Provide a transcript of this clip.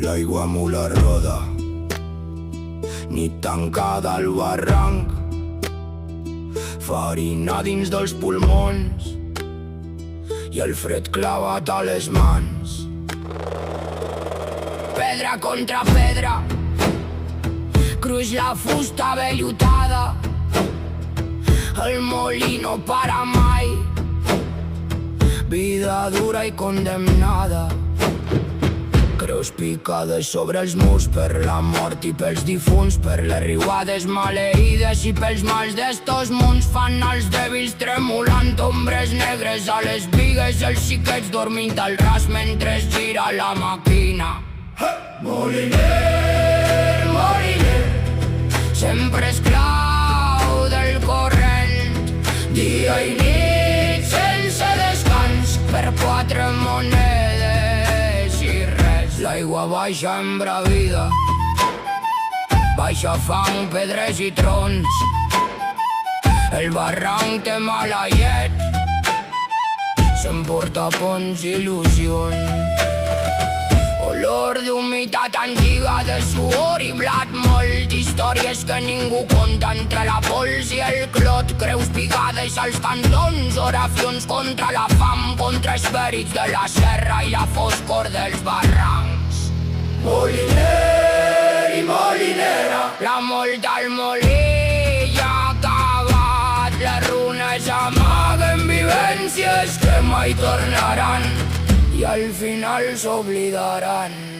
L'aigua mou la roda, nit tancada al barranc, farina dins dels pulmons i el fred clavat a les mans. Pedra contra pedra, cruix la fusta vellutada, el molí no para mai, vida dura i condemnada. Creus picades sobre els murs per la mort i pels difunts, per les riuades maleïdes i pels mals d'estos munts. Fan els dèbils tremolant, ombres negres a les bigues, els xiquets dormint al ras mentre es gira la màquina. Moliner, moliner, sempre esclau del corrent, dia i nit sense descans, per 4 monedes i res. L'aigua baixa embravida, baixa fang, pedres i trons, el barranc té mala llet, s'emporta ponts i il·lusions. Olor d'humitat antiga, de suor i blat, molt d'històries que ningú conta entre la pols i el clot. Creus picades als cantons, oracions contra la fam, contra esperits de la serra i la foscor dels barrancs. Moliner i molinera, la molt al molí ja ha acabat. Les runes amaguen vivències que mai tornaran i al final s'oblidaran.